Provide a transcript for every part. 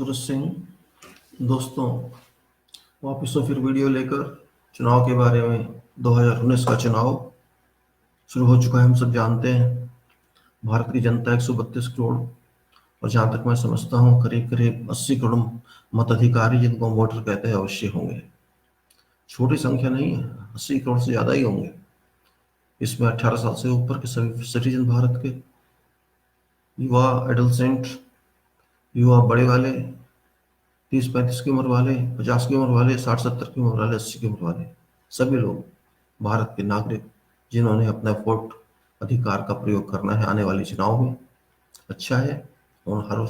सूरज सिंह। दोस्तों, वापस से फिर वीडियो लेकर चुनाव के बारे में 2019 का चुनाव शुरू हो चुका है। हम सब जानते हैं भारत की जनता 132 करोड़ और जहाँ तक मैं समझता हूँ करीब करीब 80 करोड़ मताधिकारी जिनको हम वोटर कहते हैं अवश्य होंगे। छोटी संख्या नहीं है, 80 करोड़ से ज़्यादा ही होंगे। इसमें 18 साल से ऊपर के सभी सिटीजन भारत के, युवा, एडोलसेंट, युवा बड़े वाले, 30-35 की उम्र वाले, 50 की उम्र वाले, 60-70 की उम्र वाले, 80 की उम्र वाले, सभी लोग भारत के नागरिक जिन्होंने अपना वोट अधिकार का प्रयोग करना है आने वाले चुनाव में। अच्छा है, और हर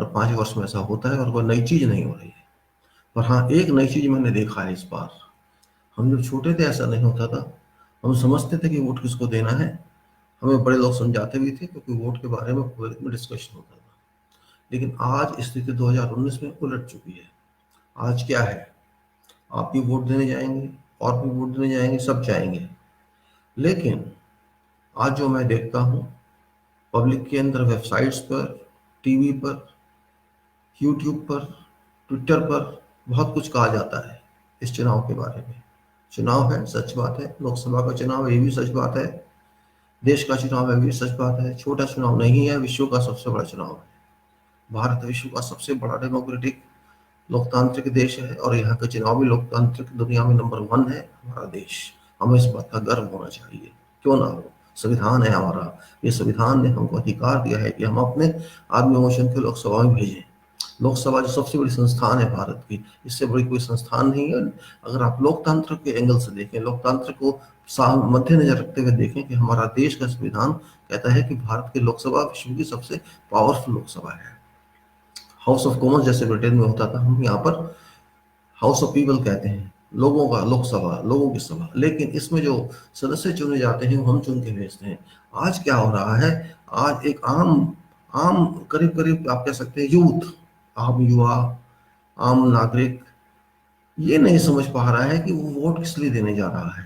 5 वर्ष में ऐसा होता है और कोई नई चीज नहीं हो रही है। पर हाँ, एक नई चीज मैंने देखा है इस बार। हम जब छोटे थे ऐसा नहीं होता था। हम समझते थे कि वोट किसको देना है, हमें बड़े लोग समझाते भी थे क्योंकि वोट के बारे में पब्लिक में डिस्कशन होता था। लेकिन आज स्थिति 2019 में उलट चुकी है। आज क्या है, आप भी वोट देने जाएंगे और भी वोट देने जाएंगे, सब जाएंगे। लेकिन आज जो मैं देखता हूँ पब्लिक के अंदर, वेबसाइट्स पर, टीवी पर, यूट्यूब पर, ट्विटर पर बहुत कुछ कहा जाता है इस चुनाव के बारे में। चुनाव है, सच बात है, लोकसभा का चुनाव है, ये भी सच बात है, देश का चुनाव है, ये भी सच बात है। छोटा चुनाव नहीं है, विश्व का सबसे बड़ा चुनाव है। भारत विश्व का सबसे बड़ा डेमोक्रेटिक लोकतांत्रिक देश है और यहाँ का चुनाव भी लोकतांत्रिक दुनिया में नंबर 1 है हमारा देश। हमें इस बात का गर्व होना चाहिए, क्यों ना हो। संविधान है हमारा, ये संविधान ने हमको अधिकार दिया है कि हम अपने आदमी मोशन के लोकसभा में भेजें। लोकसभा जो सबसे बड़ी संस्थान है भारत की, इससे बड़ी कोई संस्थान नहीं है। अगर आप लोकतंत्र के एंगल से देखें, लोकतंत्र को मद्देनजर रखते हुए देखें कि हमारा देश का संविधान कहता है कि भारत की लोकसभा विश्व की सबसे पावरफुल लोकसभा है। हाउस ऑफ कॉमन्स जैसे ब्रिटेन में होता था, हम यहाँ पर हाउस ऑफ पीपल कहते हैं, लोगों का लोकसभा, लोगों की सभा। लेकिन इसमें जो सदस्य चुने जाते हैं वो हम चुन के भेजते हैं। आज क्या हो रहा है, आज एक आम आम करीब करीब आप कह सकते हैं यूथ, आम युवा, आम नागरिक ये नहीं समझ पा रहा है कि वो वोट किस लिए देने जा रहा है।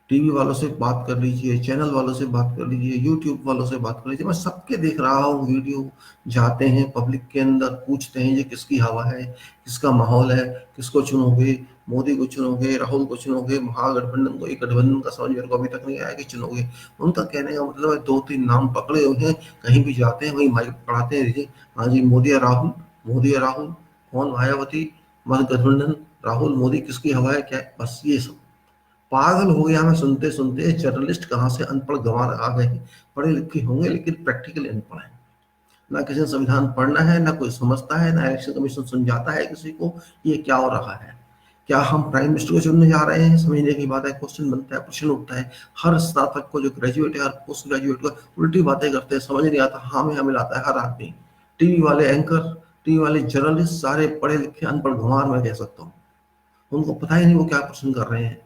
टीवी वालों से बात कर लीजिए, चैनल वालों से बात कर लीजिए, यूट्यूब वालों से बात कर लीजिए, मैं सबके देख रहा हूँ वीडियो। जाते हैं पब्लिक के अंदर, पूछते हैं ये किसकी हवा है, किसका माहौल है, किसको चुनोगे, मोदी को चुनोगे, राहुल को चुनोगे, महागठबंधन को। एक गठबंधन का समझ मेरे को अभी तक नहीं आया कि चुनोगे। उनका कहने का मतलब है 2-3 नाम पकड़े हुए हैं, कहीं भी जाते हैं वही माइक पकड़ाते हैं, जी हाँ जी, मोदी या राहुल, मोदी या राहुल, कौन, मायावती, महागठबंधन, राहुल, मोदी, किसकी हवा है, क्या है? बस ये सब पागल हो गया मैं सुनते सुनते। जर्नलिस्ट कहाँ से अनपढ़ गंवार आ गए हैं। पढ़े लिखे होंगे लेकिन प्रैक्टिकली अनपढ़ है। ना किसी ने संविधान पढ़ना है, ना कोई समझता है, ना इलेक्शन कमीशन समझाता है किसी को ये क्या हो रहा है। क्या हम प्राइम मिनिस्टर को चुनने जा रहे हैं, समझने की बात है। क्वेश्चन बनता है, प्रश्न उठता है। हर स्नातक को, जो ग्रेजुएट है, हर पोस्ट ग्रेजुएट को उल्टी बातें करते हैं, समझ नहीं आता। हाँ में हमें लाता है हर आदमी। टीवी वाले एंकर, टीवी वाले जर्नलिस्ट सारे पढ़े लिखे अनपढ़ गंवार मैं कह सकता हूँ। उनको पता ही नहीं वो क्या क्वेश्चन कर रहे हैं।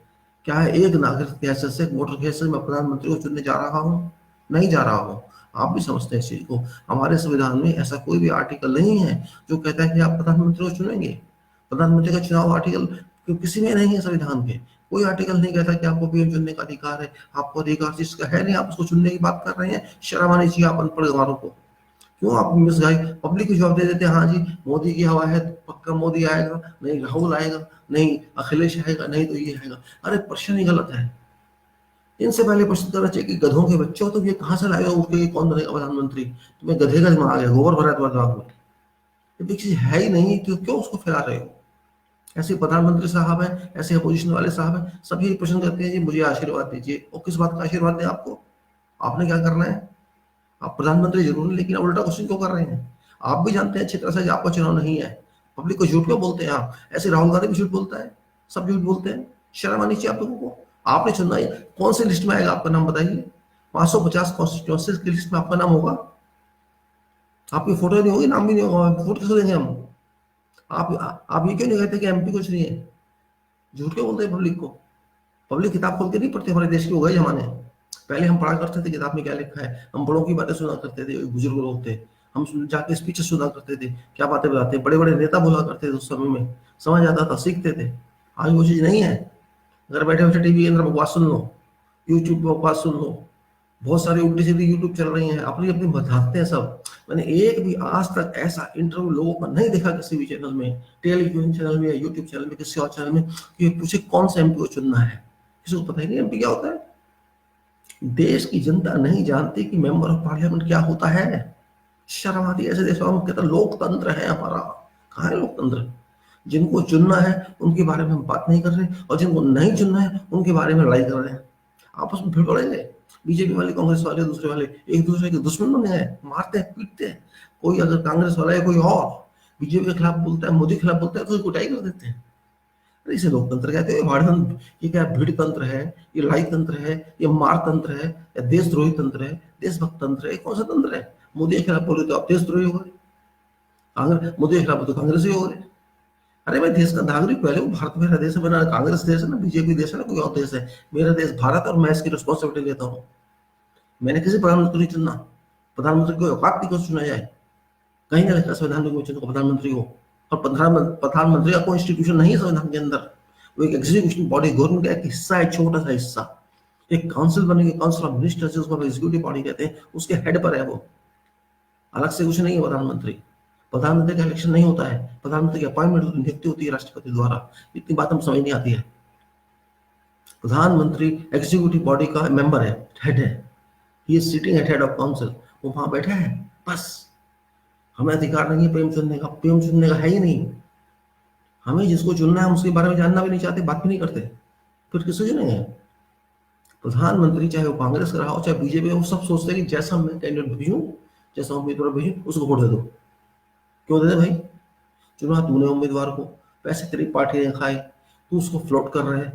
क्या है, एक नागरिक की हैसियत से, एक वोटर की हैसियत से मैं प्रधानमंत्री को चुनने जा रहा हूँ? नहीं जा रहा हूँ। आप भी समझते हैं इस चीज को। हमारे संविधान में ऐसा कोई भी आर्टिकल नहीं है जो कहता है कि आप प्रधानमंत्री को चुनेंगे। प्रधानमंत्री का चुनाव आर्टिकल किसी में नहीं है। संविधान के कोई आर्टिकल नहीं कहता कि आपको पीएम चुनने का अधिकार है। आपको अधिकार जिसका है नहीं, आप उसको चुनने की बात कर रहे हैं। शर्म आनी चाहिए आप अनपढ़ गंवारों को। क्यों आप मिस गाय पब्लिक को जवाब दे देते हैं, हाँ जी मोदी की हवा है तो पक्का मोदी आएगा, नहीं राहुल आएगा, नहीं अखिलेश आएगा, नहीं तो ये आएगा। अरे प्रश्न ही गलत है। इनसे पहले प्रश्न करना चाहिए कि गधों के बच्चों, तो ये कहाँ से लाएगा उठ के, ये कौन बनेगा प्रधानमंत्री? तुम्हें गधे का दिमाग है, गोबर भरा है तुम्हारे दिमाग में। ये भी चीज है ही नहीं, तो क्यों उसको फैला रहे हो? ऐसे प्रधानमंत्री साहब हैं, ऐसे अपोजिशन वाले साहब हैं, सभी प्रश्न करते हैं जी मुझे आशीर्वाद दीजिए। और किस बात का आशीर्वाद दें आपको? आपने क्या करना है? आप प्रधानमंत्री जरूर हैं, लेकिन आप उल्टा क्वेश्चन क्यों कर रहे हैं? आप भी जानते हैं अच्छी तरह से आपका चुनाव नहीं है। पब्लिक को झूठ क्यों बोलते हैं आप? ऐसे राहुल गांधी भी झूठ बोलता है, सब झूठ बोलते हैं। शर्म आनी चाहिए आप लोगों को। आपने चुनना है, कौन सी लिस्ट में आएगा आपका नाम बताइए? 550 कॉन्स्टिट्यूंसी की लिस्ट में आपका नाम होगा? आपकी फोटो नहीं होगी, नाम भी नहीं होगा, वोट किसको देंगे हम? आप ये क्यों नहीं कहते कि एमपी कुछ नहीं है? झूठ क्यों बोलते हैं पब्लिक को? पब्लिक किताब खोल के नहीं पढ़ते हमारे देश के हो गए जमाने। पहले हम पढ़ा करते थे किताब में क्या लिखा है, हम बड़ों की बातें सुना करते थे, बुजुर्ग लोग थे, हम जाके स्पीचेस सुना करते थे, क्या बातें बताते, बड़े बड़े नेता बोला करते थे उस समय में, समझ आता था, सीखते थे। आज वो चीज नहीं है। घर बैठे बैठे टीवी के अंदर बकवास सुन लो, यूट्यूब पे बकवास सुन लो, बहुत सारी उल्टी सीधी यूट्यूब चल रही हैं, अपनी अपनी बताते हैं सब। मैंने एक भी आज तक ऐसा इंटरव्यू लोगों का नहीं देखा किसी भी चैनल में, टेलीविजन चैनल में, यूट्यूब चैनल में, किसी और चैनल में, कि पूछे कौन सा एमपी को चुनना है। किसी को पता ही नहीं एमपी क्या होता है। देश की जनता नहीं जानती कि मेंबर ऑफ पार्लियामेंट क्या होता है। शर्म आती है ऐसे देशों में। कहता लोकतंत्र है हमारा। कहाँ है लोकतंत्र? जिनको चुनना है उनके बारे में हम बात नहीं कर रहे, और जिनको नहीं चुनना है उनके बारे में लड़ाई कर रहे हैं। आपस में भिड़ पड़ेंगे, बीजेपी वाले, कांग्रेस वाले, दूसरे वाले एक दूसरे के दुश्मन बने हैं, मारते हैं, पीटते हैं। कोई अगर कांग्रेस वाला है, कोई और बीजेपी के खिलाफ बोलता है, मोदी के खिलाफ बोलता है, तो कुटाई कर देते हैं। अरे इसे लोकतंत्र कहते हैं? भाड़तंत्र, ये क्या भीड़ तंत्र है, ये लड़ाई तंत्र है, ये मार तंत्र है, या देशद्रोही तंत्र है, देशभक्त तंत्र है? कौन सा तंत्र है? मोदी के खिलाफ बोले तो आप देशद्रोही हो गए, कांग्रेस मोदी के खिलाफ तो कांग्रेस ही हो गए। अरे मैं देश का नागरिक, पहले वो भारत मेरा देश है, बना कांग्रेस देश है ना, बीजेपी देश है ना, कोई और देश है? मेरा देश भारत, और मैं इसकी रिस्पॉन्सिबिलिटी लेता हूँ। मैंने किसी प्रधानमंत्री नहीं चुनना। प्रधानमंत्री को औकात नहीं, को चुना जाए। कहीं ना लिखा संविधान में को प्रधानमंत्री को। और प्रधानमंत्री का कोई इंस्टीट्यूशन नहीं है संविधान के अंदर। वो एक एग्जीक्यूटिव बॉडी, गवर्नमेंट का एक हिस्सा है, छोटा सा हिस्सा। एक काउंसिल बनेगी, काउंसिल ऑफ मिनिस्टर्स, उसको एग्जीक्यूटिव बॉडी कहते हैं, उसके हेड पर है वो, अलग से कुछ नहीं है प्रधानमंत्री। प्रधानमंत्री का इलेक्शन नहीं होता है, प्रधानमंत्री की अपॉइंटमेंट नियुक्ति होती है राष्ट्रपति द्वारा। इतनी बात हम समझ नहीं आती है। प्रधानमंत्री एग्जीक्यूटिव बॉडी का मेंबर है, हेड है। He is sitting at head of council, वो वहां बैठा है बस। हमें अधिकार नहीं है प्रेम चुनने का, प्रेम चुनने का है ही नहीं। हमें जिसको चुनना है हम उसके बारे में जानना भी नहीं चाहते, बात भी नहीं करते, फिर किसको चुनेंगे? प्रधानमंत्री चाहे वो कांग्रेस का रहा हो, चाहे बीजेपी, वो सब सोचते हैं कि जैसा मैं कैंडिडेट भेजूं, जैसा उम्मीदवार भेजूं, उसको वोट दे दो। क्यों दे दे भाई? चुना तूने उम्मीदवार को, पैसे तेरी पार्टी ने खाए, तू उसको फ्लोट कर रहे है,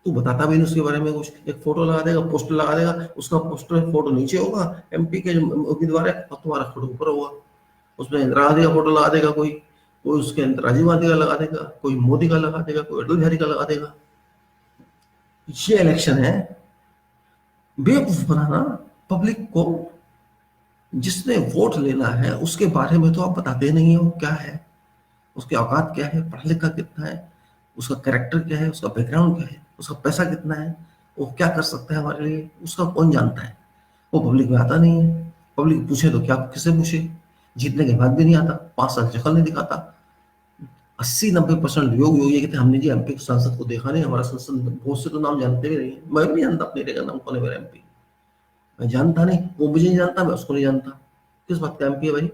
तू बताता भी नहीं उसके बारे में कुछ। एक फोटो लगा देगा, पोस्टर लगा देगा, उसका पोस्टर फोटो नीचे होगा एमपी के जो उम्मीदवार है, और तुम्हारा फोटो ऊपर होगा। उसमें इंदिरा गांधी का फोटो लगा देगा कोई, कोई उसके अंदर राजीव गांधी का लगा देगा, कोई मोदी का लगा देगा, कोई अटल बिहारी का लगा देगा। ये इलेक्शन है बेवकूफ बनाना पब्लिक को। जिसने वोट लेना है उसके बारे में तो आप बताते नहीं हो क्या है, उसकी औकात क्या है, पढ़ा लिखा कितना है, उसका कैरेक्टर क्या है, उसका बैकग्राउंड क्या है, उसका पैसा कितना है, वो क्या कर सकता है हमारे लिए, उसका कौन जानता है? वो पब्लिक में आता नहीं है। पब्लिक पूछे तो क्या, किससे पूछे? जीतने के बाद भी नहीं आता, 5 साल शक्ल नहीं दिखाता। 80-90% लोग ये कहते हैं हमने जी एमपी सांसद को देखा नहीं, हमारा सांसद, बहुत से तो नाम जानते भी नहीं है। मैं भी नहीं जानता अपने एरिया का नाम कौन है मेरा एमपी, मैं जानता नहीं, वो मुझे नहीं जानता, मैं उसको नहीं जानता। किस बात का एमपी है भाई?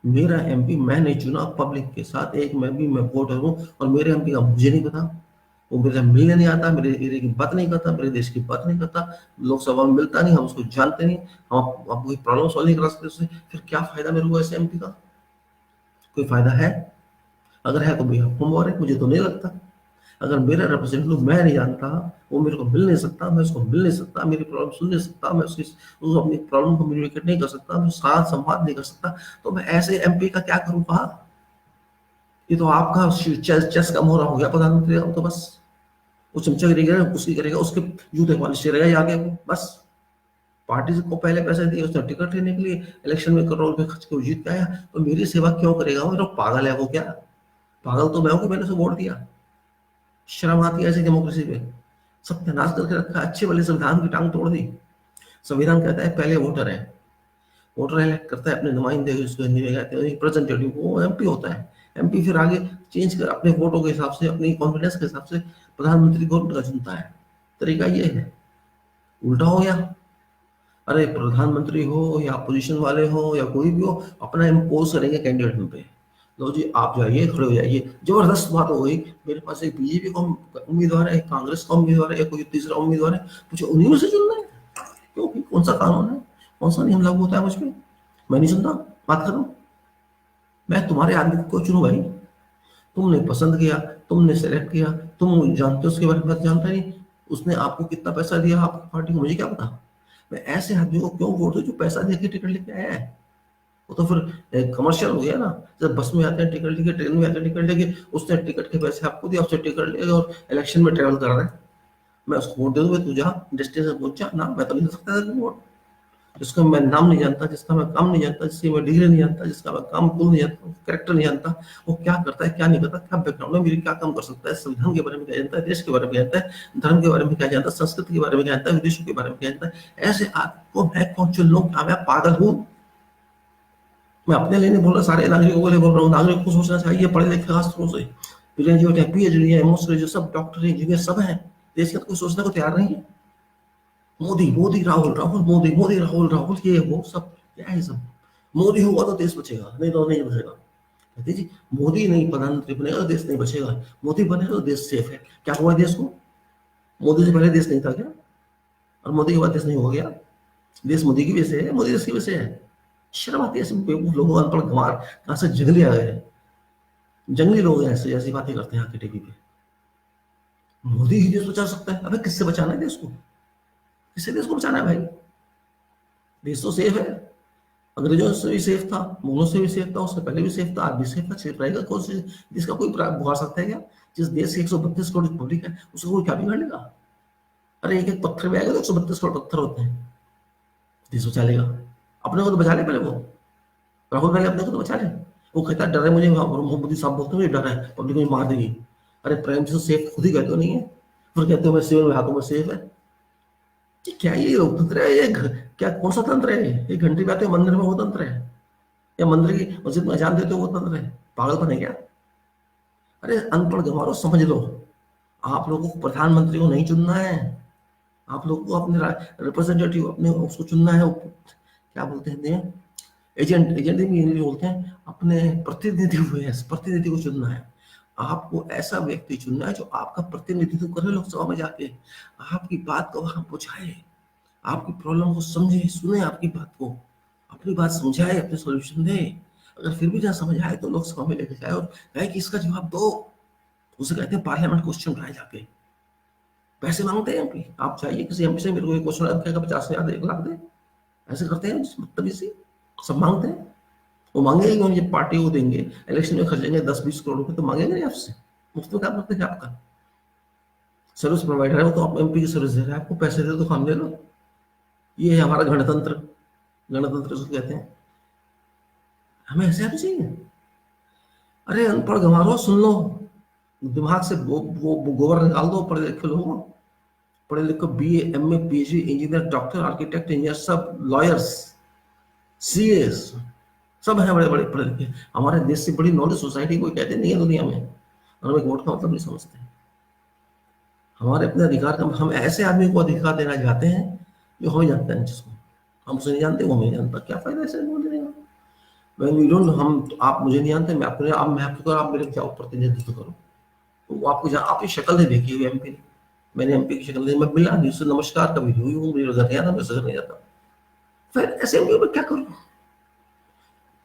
मेरा एमपी मैंने चुना पब्लिक के साथ, एक मैं भी, मैं वोटर हूँ, और मेरे एमपी का मुझे नहीं पता। वो मेरे मिलने नहीं आता, मेरे एरिया की बात नहीं करता, मेरे देश की बात नहीं करता, लोकसभा में मिलता नहीं, हम उसको जानते नहीं, हम कोई प्रॉब्लम सॉल्व नहीं करा सकते उससे। फिर क्या फायदा मेरे को ऐसे एमपी का? कोई फायदा है? अगर है तो भैया आप मुबारक, मुझे तो नहीं लगता। अगर मेरा रिप्रेजेंटेटिव मैं नहीं जानता, वो मेरे को मिल नहीं सकता, मैं उसको मिल नहीं सकता, मेरी प्रॉब्लम सुन नहीं सकता, मैं उसको अपनी प्रॉब्लम को कम्युनिकेट नहीं कर सकता, मैं साथ संवाद नहीं कर सकता, तो मैं ऐसे एमपी का क्या करूँ? कहा ये तो आपका चेस का मोहरा हो गया प्रधानमंत्री का। तो बस वो चमचा गिरेगा, उसकी करेगा, उसके जूते पॉलिश रहेगा आगे वो, बस। पार्टी को पहले पैसे दिए उसने टिकट लेने के लिए, इलेक्शन में करोड़ रुपए खर्च कर जीत के आया, तो मेरी सेवा क्यों करेगा वो? पागल है वो क्या? पागल तो मैं हूँ कि मैंने उसे वोट दिया। शर्म आती है ऐसी डेमोक्रेसी पे। सत्यानाश करके रखा, अच्छे वाले संविधान की टांग तोड़ दी। संविधान कहता है पहले वोटर है, वोटर इलेक्ट करता है अपने नुमाइंदे, उसको हिंदी में कहते हैं रिप्रेजेंटेटिव, वो एमपी होता है। एमपी फिर आगे चेंज कर अपने वोटों के हिसाब से, अपनी कॉन्फिडेंस के हिसाब से प्रधानमंत्री गवर्नमेंट का चुनता है। तरीका ये है। उल्टा हो गया। अरे प्रधानमंत्री हो या अपोजिशन वाले हो या कोई भी हो, अपना इम्पोज करेंगे कैंडिडेट पे। लो जी आप जाइए, खड़े हो जाइए। जबरदस्त बात हो गई। मेरे पास एक बीजेपी का उम्मीदवार है, एक कांग्रेस का उम्मीदवार है, कोई तीसरा उम्मीदवार है, मुझे उन्हीं में से चुनना है। क्योंकि कौन सा कानून है, कौन सा नियम लागू होता है मुझ पे? मैं नहीं सुनता, बात करो। मैं तुम्हारे आदमी को चुनूं भाई? तुमने पसंद किया, तुमने सेलेक्ट किया, तुम जानते हो उसके बारे में, जानता नहीं उसने आपको कितना पैसा दिया आपकी पार्टी को, मुझे क्या पता? मैं ऐसे आदमी को क्यों वोट दूं जो पैसा दे के टिकट लेके आया है? वो तो फिर कमर्शियल हो गया ना। जब बस में आते हैं टिकट लेके, ट्रेन में आते हैं टिकट लेके, उसने टिकट के पैसे आपको दिया, उससे टिकट लेके और इलेक्शन में ट्रेवल कर रहा है। मैं उसको वोट दे दूं, तू जा डेस्टिनेशन पहुंच जा ना, मैं तो नहीं दे सकता वोट। जिसका मैं नाम नहीं जानता, जिसका मैं काम नहीं जानता, जिसकी मैं डिग्री नहीं जानता, जिसका मैं काम कुल नहीं जानता, कैरेक्टर नहीं जानता, वो क्या करता है क्या नहीं करता, क्या बैकग्राउंड है, मेरी क्या काम कर सकता है, संविधान के बारे में क्या जानता है, देश के बारे में क्या जानता है, धर्म के बारे में क्या जानता है, संस्कृति के बारे में क्या जानता है, विदेशों के बारे में क्या जानता है। ऐसे आपको मैं कौन चुन लूं? क्या मैं पागल हूं? मैं अपने लिए नहीं बोल रहा, सारे नागरिकों के लिए बोल रहा हूँ। नागरिक को सोचना चाहिए, पढ़े लिखे खास तौर से ग्रेजुएट है, पीएचडी है, मोस्ट ग्रेजुएट, सब डॉक्टर इंजीनियर सब है। देश का कोई सोचने को तैयार नहीं है। मोदी मोदी राहुल राहुल मोदी मोदी राहुल राहुल, ये वो सब क्या है? सब मोदी होगा तो देश बचेगा, नहीं तो नहीं बचेगा। कहते जी मोदी नहीं प्रधानमंत्री बनेगा तो देश नहीं बचेगा, मोदी बनेगा तो देश सेफ है। क्या हुआ देश को? मोदी से पहले देश नहीं था क्या? और मोदी के बाद देश नहीं होगा क्या? देश मोदी की वजह से है, मोदी देश की वजह से है। शर्म आती है ऐसे बेवकूफ लोगों को, अनपढ़ गंवार, कहां से जंगली आ गए हैं, जंगली लोग हैं, ऐसे ऐसी बातें करते हैं आके टीवी पे। मोदी ही देश बचा सकता है। अबे किससे बचाना है देश को? किससे देश को बचाना है भाई? देश तो सेफ है, अंग्रेजों से भी सेफ था, मुगलों से भी सेफ था, उससे पहले भी सेफ था, आज भी सेफ था, सेफ रहेगा। कौन सी देश का कोई बुखार सकता है क्या? जिस देश की 132 करोड़ पब्लिक है उसको कोई क्या बिगाड़ लेगा? अरे एक एक पत्थर में आएगा तो 132 करोड़ पत्थर होते हैं, देश बचा लेगा। अपने को तो बचा ले पहले वो, राहुल पहले अपने को तो बचा ले। वो कहता है डर है मुझे, मोदी साहब बोलते हैं डर है पब्लिक मुझे मार देगी। अरे प्रेम से सेफ खुद ही कहते हो नहीं है, फिर कहते हो मैं सिविल में हाथों में सेफ है। ये क्या ये लोकतंत्र है? क्या कौन सा तंत्र है? ये घंटी पे आते हो मंदिर में वो तंत्र है, या मंदिर की मस्जिद में अजान देते हो वो तंत्र है? पागलपन है क्या? अरे अनपढ़ गंवारो समझ लो, आप लोगों को प्रधानमंत्री को नहीं चुनना है, आप लोगों को अपने रिप्रेजेंटेटिव अपने उसको चुनना है। क्या बोलते हैं एजेंट, एजेंट भी इंग्लिश बोलते हैं, अपने प्रतिनिधि हुए, प्रतिनिधि को चुनना है। आपको ऐसा व्यक्ति चुनना है जो आपका प्रतिनिधित्व करे लोकसभा में जाके, आपकी बात को वहां पहुंचाए, आपकी प्रॉब्लम को समझे, सुने आपकी बात को, अपनी बात समझाए, अपने सॉल्यूशन दे। अगर फिर भी ना समझ आए तो लोकसभा में लेके जाए और कहे कि इसका जवाब दो। उसे कहते हैं पार्लियामेंट क्वेश्चन उठाए जाके। पैसे मांगते हैं एमपी, आप चाहिए किसी एमपी से मेरे को क्वेश्चन कहेगा 50,000 1 लाख दे, ऐसे करते हैं बदतमीजी, सब मांगते हैं। वो मांगेंगे कि मुझे पार्टी को देंगे, इलेक्शन में खर्चेंगे 10-20 करोड़ रुपए, तो मांगेंगे नहीं आपसे। मुफ्त में काम करते हैं आपका, सर्विस प्रोवाइडर है वो, तो आप एमपी की सर्विस दे रहे हैं, आपको पैसे दे तो काम ले लो। ये है हमारा गणतंत्र, गणतंत्र उसको कहते हैं। हमें ऐसे आप चाहिए? अरे अनपढ़ गंवारो सुन लो, दिमाग से वो गोबर निकाल दो पढ़े लिखे लोगों, पढ़े लिखे BA MA PhD engineer doctor architect engineer सब लॉयर्स सीएस सब है बड़े बड़े पढ़े लिखे। हमारे देश से बड़ी नॉलेज सोसाइटी कोई कहते नहीं है दुनिया में, और हम एक वोट का मतलब नहीं समझते। हमारे अपने अधिकार का, हम ऐसे आदमी को अधिकार देना चाहते हैं जो हमें जानता है, जिसको हम उसे नहीं जानते वो हमें जानता। क्या फायदा ऐसे बोलने का? हम आप मुझे नहीं जानते, मैं आपको नहीं, आप मैं आपको, आप मेरे क्या प्रतिनिधित्व करो। तो वो आपको आपकी शक्ल नहीं देखी हुई एमपी ने, मैंने एमपी की शक्ल नहीं, मैं मिला नहीं उससे, नमस्कार कभी हुई हूँ, मेरे घर नहीं आता, मैं सर नहीं जाता। फिर ऐसे एमपी में क्या करूँ?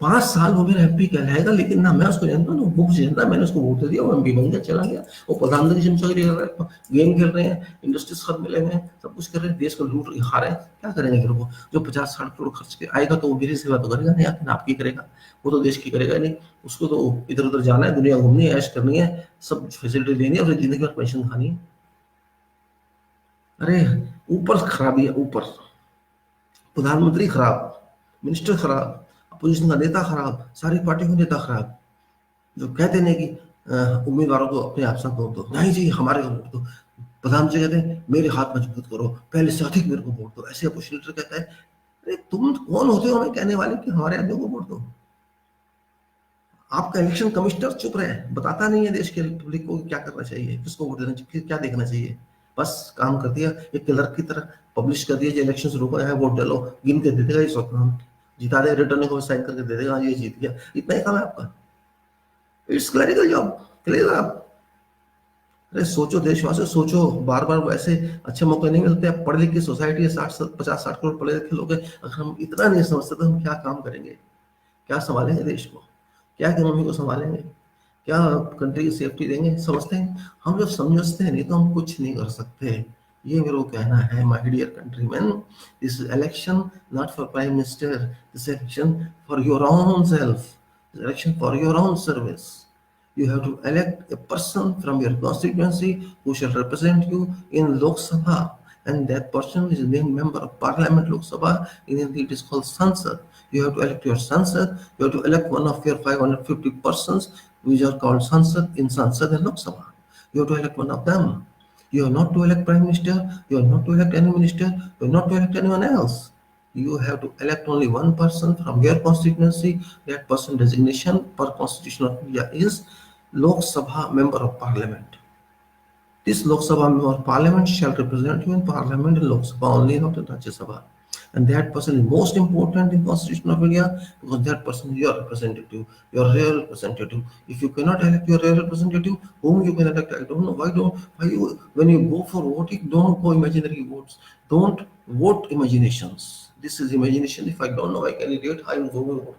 5 साल वो मेरा एमपी कहलाएगा, लेकिन ना मैं उसको जानता, ना वो मुझे जानता। मैंने उसको वोट दे दिया, वो एमपी बन गया, चला गया। वो प्रधानमंत्री की चमचागिरी कर रहे हैं, गेम खेल रहे हैं, इंडस्ट्रीज खत्म मिले हुए हैं, सब कुछ कर रहे हैं, देश को लूट खा रहे हैं। क्या करेंगे फिर वो? जो 50-60 करोड़ खर्च के आएगा तो वो मेरी सेवा तो करेगा नहीं, आखिर आपकी करेगा, वो तो देश की करेगा नहीं। उसको तो इधर उधर जाना है, दुनिया घूमनी है, ऐश करनी है, सब फैसिलिटी लेनी है, और जिंदगी में पेंशन खानी है। अरे ऊपर खराबी है, ऊपर प्रधानमंत्री खराब, मिनिस्टर खराब, अपोजिशन का नेता खराब, सारी पार्टी को नेता खराब, जो कहते नहीं कि उम्मीदवारों को अपने आप साथ वोट दो, नहीं जी हमारे को वोट दो। प्रधानमंत्री कहते हैं मेरे हाथ मजबूत करो, पहले से अधिक मेरे को वोट दो। ऐसे अपोजिशन लीडर कहता है अरे तुम कौन होते हो हमें कहने वाले कि हमारे आदमियों को वोट दो? आपका इलेक्शन कमिश्नर चुप रहे, बताता नहीं है देश के पब्लिक को क्या करना चाहिए, किसको वोट देना चाहिए, क्या देखना चाहिए। बस काम कर दिया एक क्लर्क की तरह, पब्लिश कर दिया, इलेक्शन शुरू हो गया है, वोट डालो, गिन के दे देगा, ये सब काम जिता दे, रिटर्निंग को साइन करके दे देगा, ये जीत गया, इतना ही काम है आपका। इट्स क्लरिकल जॉब, क्लियर आप। अरे सोचो देशवासियों, सोचो, बार बार ऐसे अच्छे मौके नहीं मिलते। आप पढ़े लिखी सोसाइटी है, 50-60 करोड़ पढ़े लिखे लोग हैं, अगर हम इतना नहीं समझते तो हम क्या काम करेंगे? क्या संभालेंगे देश को? क्या इकोनॉमी को संभालेंगे? क्या कंट्री की सेफ्टी देंगे? समझते हैं हम, जब समझते हैं नहीं तो हम कुछ नहीं कर सकते। ये मेरा कहना है my dear countryman, this election not for prime minister, this election for your own self, this election for your own service. You have to elect a person from your constituency who shall represent you in Lok Sabha, and that person is named member of parliament, Lok Sabha. In Hindi it is called Sansad. You have to elect your Sansad, you have to elect one of your 550 persons, which are called Sansad in Sansad and Lok Sabha. You have to elect one of them. You are not to elect prime minister, you are not to elect any minister, you are not to elect anyone else. You have to elect only one person from your constituency. That person designation per constitution of India is Lok Sabha member of parliament. This Lok Sabha member of parliament shall represent you in parliament in Lok Sabha only, not in Rajya Sabha. And that person is most important in Constitution of India because that person is your representative, your real representative. If you cannot elect your real representative, whom you can elect, I don't know. Why you, when you go for voting, don't go imaginary votes. Don't vote imaginations. This is imagination. If I don't know my candidate, I will go vote.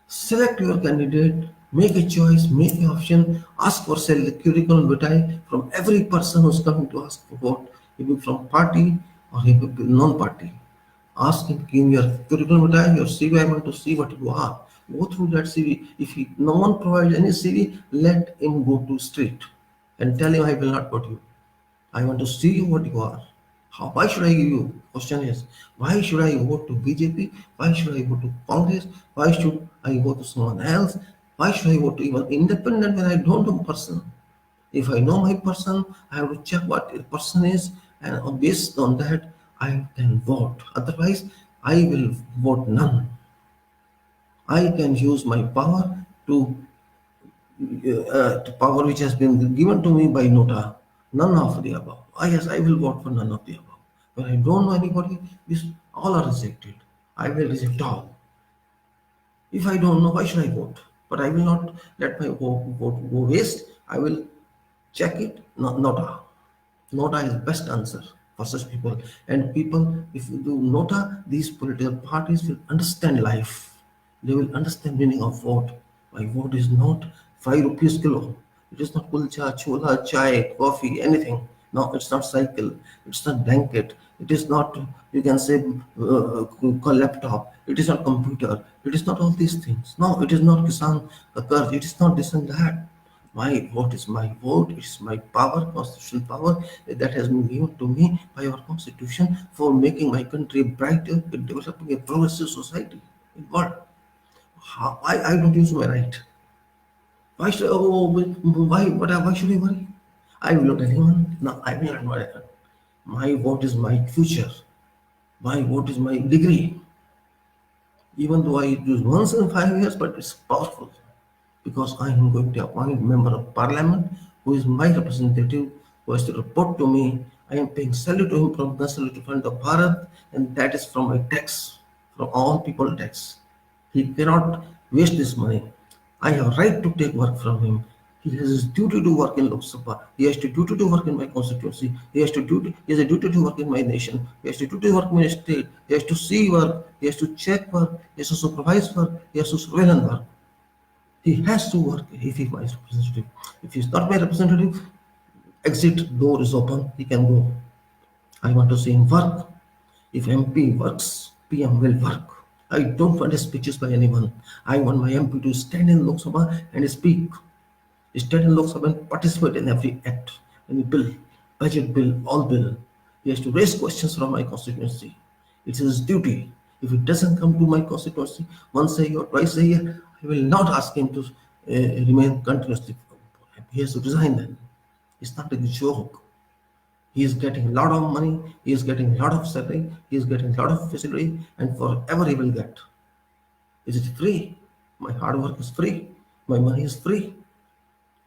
Select your candidate, make a choice, make an option, ask for curriculum vitae from every person who's coming to ask for vote, if it from party or if it non-party. Ask him, give your curriculum vitae, your CV, I want to see what you are. Go through that CV. If no one provides any CV, let him go to street and tell him, I will not vote you. I want to see you what you are. Why should I give you? Question is, why should I vote to BJP? Why should I vote to Congress? Why should I vote to someone else? Why should I vote to even independent when I don't know person? If I know my person, I have to check what the person is, and based on that, I can vote. Otherwise, I will vote none. I can use my power to power which has been given to me by Nota. None of the above. Yes, I will vote for none of the above. When I don't know anybody, this all are rejected. I will reject all. If I don't know, why should I vote? But I will not let my vote go waste. I will check it. Nota. Nota is best answer for such people. And people, if you do Nota, these political parties will understand life. They will understand meaning of vote. My vote is not 5 rupees kilo. It is not kulcha, chola, chai, coffee, anything. No, it's not cycle. It's not blanket. It is not, you can say, laptop. It is not computer. It is not all these things. No, it is not Kisan Karz. It is not this and that. My vote is my vote. It's my power, constitutional power that has been given to me by our constitution for making my country brighter, developing a progressive society. In what? How, I don't use my right. Why should why should I worry? I will not anyone. No, I will not worry. My vote is my future. My vote is my degree. Even though I use once in 5 years, but it's powerful because I am going to appoint member of parliament who is my representative, who has to report to me. I am paying salary to him from the Salary Fund of Bharat, and that is from my tax, from all people tax. He cannot waste this money. I have right to take work from him. He has his duty to work in Lok Sabha. He has to duty to work in my constituency. He has a duty to work in my nation. He has to duty to work in my state. He has to see work. He has to check work. He has to supervise work. He has to surveillance work. He has to work if he's my representative. If he's not my representative, exit door is open. He can go. I want to see him work. If MP works, PM will work. I don't want speeches by anyone. I want my MP to stand in Lok Sabha and speak. Stand in Lok Sabha and participate in every act, any bill, budget bill, all bill. He has to raise questions from my constituency. It's his duty. If it doesn't come to my constituency once a year or twice a year, I will not ask him to remain continuously. He has to resign then. It's not a joke. He is getting a lot of money, he is getting a lot of salary, he is getting a lot of facility, and forever he will get. Is it free? My hard work is free. My money is free.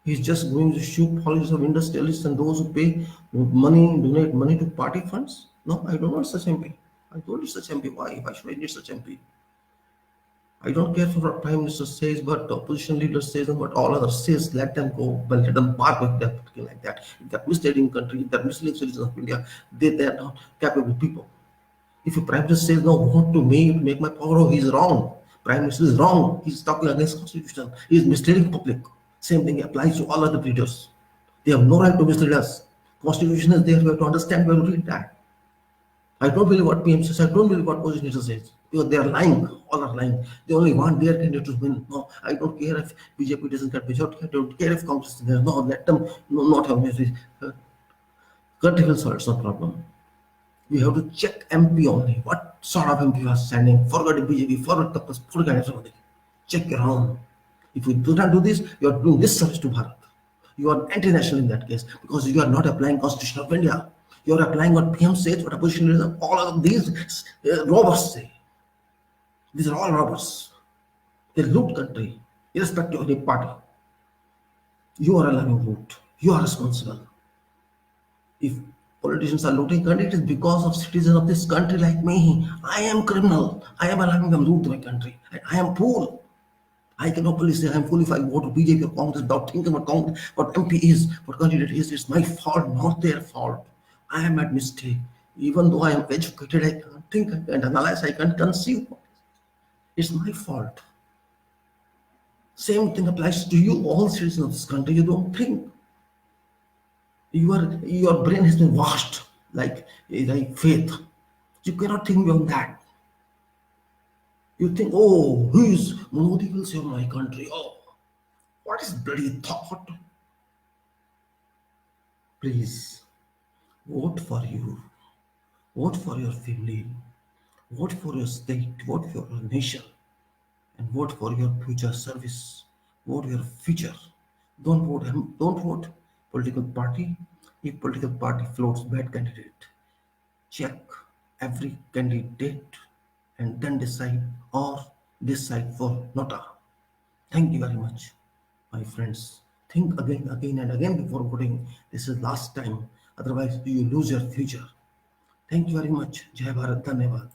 He's just going to shoot policies of industrialists and those who pay money, donate money to party funds. No, I don't want such MP. I don't need such MP. Why? Why should I need such MP? I don't care for what Prime Minister says, what the opposition leader says, and what all others says. Let them go, but let them bark with them like that. If they're misleading country, if they're misleading citizens of India, they're not capable people. If a Prime Minister says, no, vote to me to make my power, oh, he's wrong. Prime Minister is wrong. He's talking against Constitution. He's misleading public. Same thing applies to all other leaders. They have no right to mislead us. Constitution is there. We have to understand, we have to read that. I don't believe what PM says. I don't believe what opposition leader says. Because they are lying. All are lying. They only want their candidate to win. No, I don't care if BJP doesn't get majority. I don't care if Congress is there. No, let them not have majority. Cut even so, it's no problem. You have to check MP only. What sort of MP was sending? Forget BJP, forget Congress, forget everything. Check your own. If you do not do this, you are doing disservice to Bharat. You are anti-national in that case because you are not applying Constitution of India. You are applying what PM says, what opposition leaders, all of these robbers say. These are all robbers. They loot country, irrespective of the party. You are allowing loot. You are responsible. If politicians are looting country, it is because of citizens of this country like me. I am criminal. I am allowing them loot my country. I am poor. I can openly say I am fool if I vote to BJP or Congress without thinking what Congress, what MP is, what candidate is. It's my fault, not their fault. I am at mistake. Even though I am educated, I can't think, I can't analyze, I can't conceive. It's my fault. Same thing applies to you, all citizens of this country. You don't think. Your brain has been washed like faith. You cannot think beyond that. You think, oh, who is Modi will save my country? Oh, what is bloody thought? Please vote for you. Vote for your family. Vote for your state. Vote for your nation. And vote for your future service. Vote your future. Don't vote political party. If political party floats bad candidate, check every candidate and then decide for Nota. Thank you very much, my friends. Think again and again before voting. This is last time. Otherwise, you lose your future. Thank you very much. Jai Bharat. Dhanyavad.